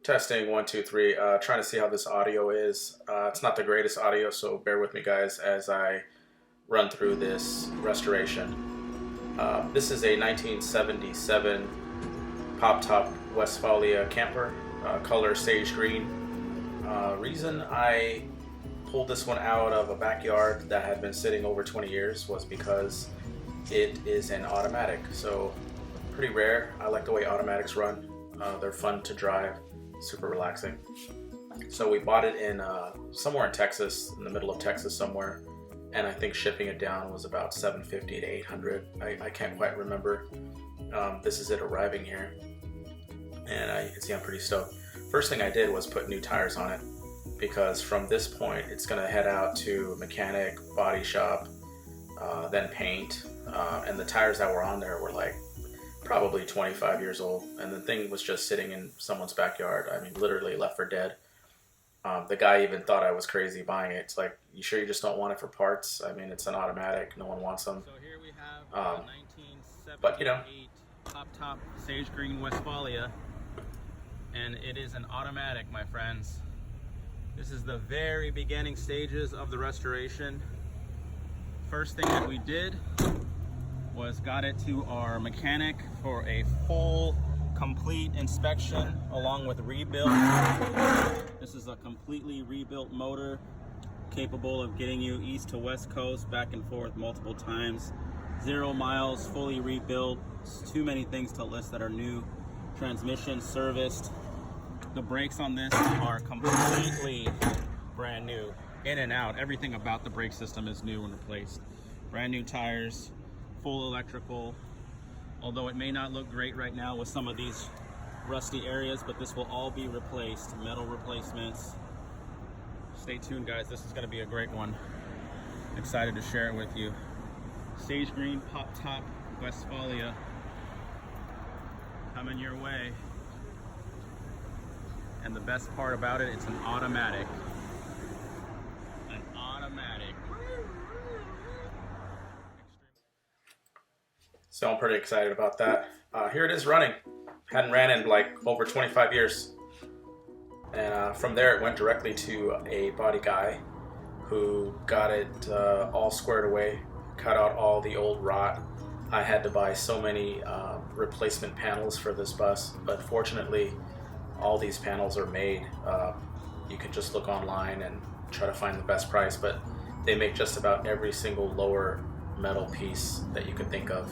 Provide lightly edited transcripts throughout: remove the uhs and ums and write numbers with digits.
Testing 1 2 3. Trying to see how this audio is. It's not the greatest audio, so bear with me, guys, as I run through this restoration. This is a 1977 Poptop Westfalia camper, color sage green. Reason I pulled this one out of a backyard that had been sitting over 20 years was because it is an automatic. So pretty rare. I like the way automatics run. They're fun to drive, super relaxing. So we bought it in somewhere in Texas, in the middle of Texas somewhere, and I think shipping it down was about $750 to $800. I can't quite remember. This is it arriving here, and you can see I'm pretty stoked. First thing I did was put new tires on it, because from this point it's going to head out to mechanic, body shop, then paint, and the tires that were on there were like probably 25 years old, and the thing was just sitting in someone's backyard. I mean, literally left for dead. The guy even thought I was crazy buying it. It's like, you sure you just don't want it for parts? I mean, it's an automatic, no one wants them. So here we have 1978 but you know, Poptop Sage Green Westfalia, and it is an automatic, my friends. This is the very beginning stages of the restoration. First thing that we did was got it to our mechanic for a full, complete inspection along with rebuild. This is a completely rebuilt motor capable of getting you east to west coast, back and forth multiple times. 0 miles, fully rebuilt. It's too many things to list that are new. Transmission serviced. The brakes on this are completely brand new. In and out, everything about the brake system is new and replaced. Brand new tires, full electrical, although it may not look great right now with some of these rusty areas, but this will all be replaced. Metal replacements. Stay tuned, guys. This is going to be a great one. Excited to share it with you. Sage Green Poptop Westfalia coming your way. And the best part about it, it's an automatic. An automatic. So I'm pretty excited about that. Here it is running. Hadn't ran in like over 25 years. And from there it went directly to a body guy who got it all squared away, cut out all the old rot. I had to buy so many replacement panels for this bus, but fortunately all these panels are made. You can just look online and try to find the best price, but they make just about every single lower metal piece that you can think of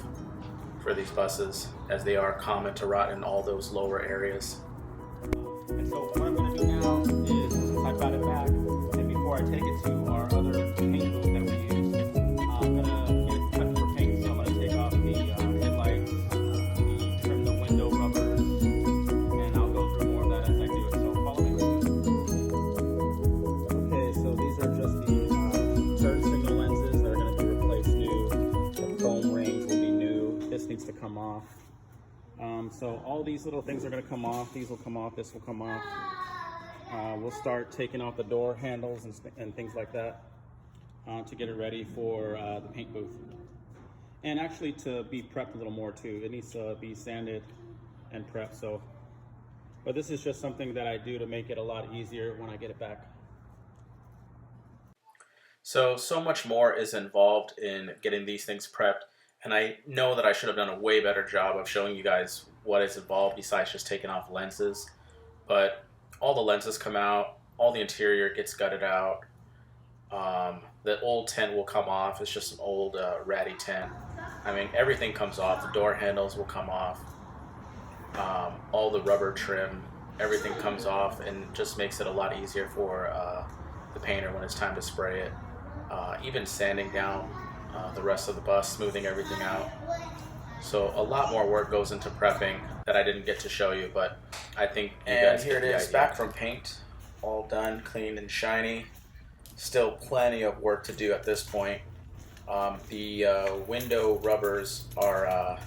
for these buses, as they are common to rot in all those lower areas. And so what I'm going to do now is, since I got it back, and before I take it to our other paint booth that we use, I'm going to get it cut for paint. So I'm going to take off the headlights, trim the window rubbers, and I'll go through more of that as I do it. So follow me. Okay, so these are just the turn signal lenses that are going to be replaced new. The foam rings will be new. This needs to come off. So all these little things are going to come off. These will come off. This will come off. We'll start taking off the door handles and things like that to get it ready for the paint booth. And actually to be prepped a little more too. It needs to be sanded and prepped. So, but this is just something that I do to make it a lot easier when I get it back. So much more is involved in getting these things prepped. And I know that I should have done a way better job of showing you guys what is involved besides just taking off lenses. But all the lenses come out, all the interior gets gutted out. The old tint will come off. It's just an old ratty tint. I mean, everything comes off. The door handles will come off. All the rubber trim, everything comes off, and just makes it a lot easier for the painter when it's time to spray it. Even sanding down the rest of the bus, smoothing everything out. So a lot more work goes into prepping that I didn't get to show you, but I think you guys get the idea. And here it is, back from paint, all done, clean and shiny. Still plenty of work to do at this point. The window rubbers are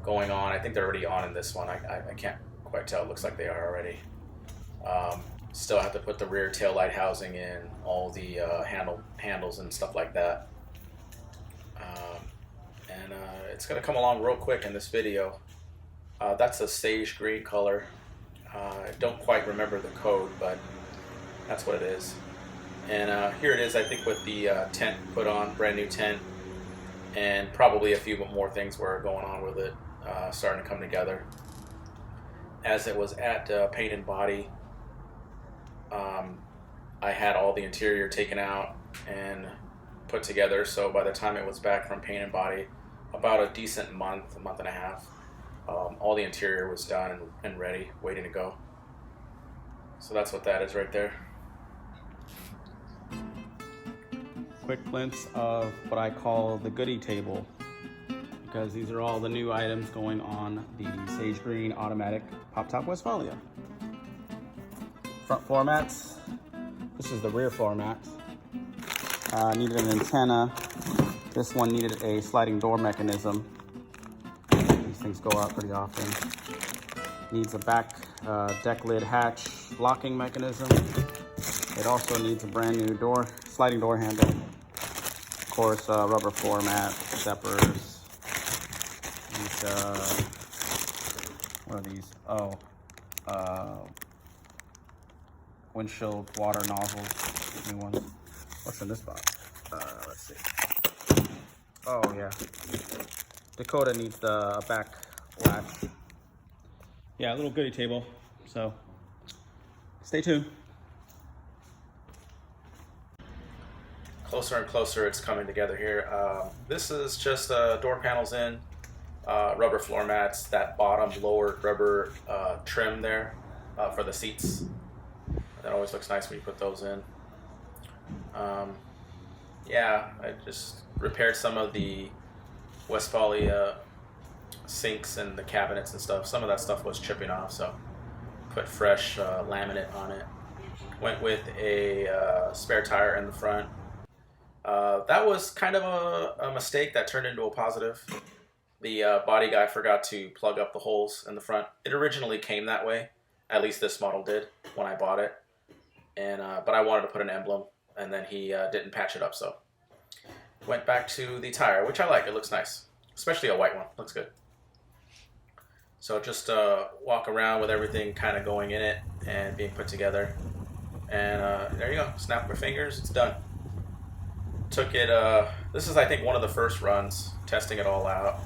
going on. I think they're already on in this one. I can't quite tell. It looks like they are already. Still have to put the rear tail light housing in, all the handles and stuff like that. It's going to come along real quick in this video. That's a sage green color. I don't quite remember the code, but that's what it is. And here it is, I think, with the tent put on, brand new tent, and probably a few more things were going on with it, starting to come together. As it was at paint and body, I had all the interior taken out and put together, so by the time it was back from paint and body, about a decent month and a half, all the interior was done and ready, waiting to go. So that's what that is right there. Quick glimpse of what I call the goodie table, because these are all the new items going on the Sage Green automatic Poptop Westfalia. Front floor mats. This is the rear floor mat. Needed an antenna. This one needed a sliding door mechanism. These things go out pretty often. Needs a back deck lid hatch locking mechanism. It also needs a brand new sliding door handle. Of course, rubber floor mat, steppers. These, what are these? Oh, windshield water nozzles, new ones. What's in this box? Let's see. Oh yeah, Dakota needs the back latch. Yeah, a little goodie table. So stay tuned. Closer and closer it's coming together here. This is just door panels in, rubber floor mats, that bottom lower rubber trim there for the seats. That always looks nice when you put those in. Yeah, I just repaired some of the Westfalia sinks and the cabinets and stuff. Some of that stuff was chipping off, so put fresh laminate on it. Went with a spare tire in the front. That was kind of a mistake that turned into a positive. The body guy forgot to plug up the holes in the front. It originally came that way, at least this model did when I bought it. And but I wanted to put an emblem, and then he didn't patch it up, so went back to the tire, which I like. It looks nice, especially a white one. Looks good. So just walk around with everything kind of going in it and being put together. And there you go. Snap my fingers. It's done. Took it, this is I think one of the first runs, testing it all out.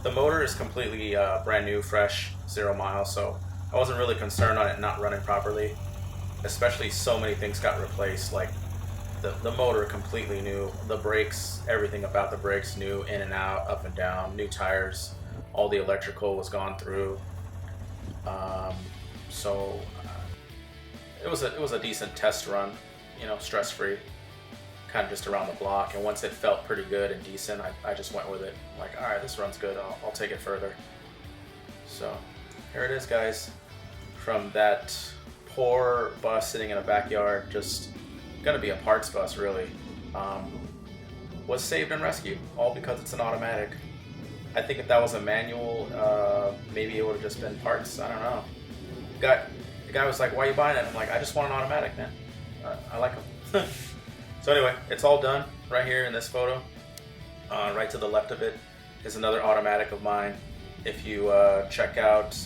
The motor is completely brand new, fresh, 0 miles, so I wasn't really concerned on it not running properly. Especially so many things got replaced, like the motor completely new, the brakes, everything about the brakes new, in and out, up and down, new tires, all the electrical was gone through. So it was a decent test run, you know, stress-free. Kind of just around the block, and once it felt pretty good and decent, I just went with it. I'm like, all right, this run's good, I'll take it further. So here it is, guys, from that poor bus sitting in a backyard, just gonna be a parts bus really, was saved and rescued, all because it's an automatic. I think if that was a manual, maybe it would have just been parts. I don't know. The guy was like, why are you buying it? I'm like, I just want an automatic, man. I like them. So anyway, it's all done right here in this photo. Right to the left of it is another automatic of mine. If you check out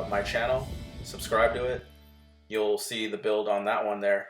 my channel, subscribe to it, you'll see the build on that one there.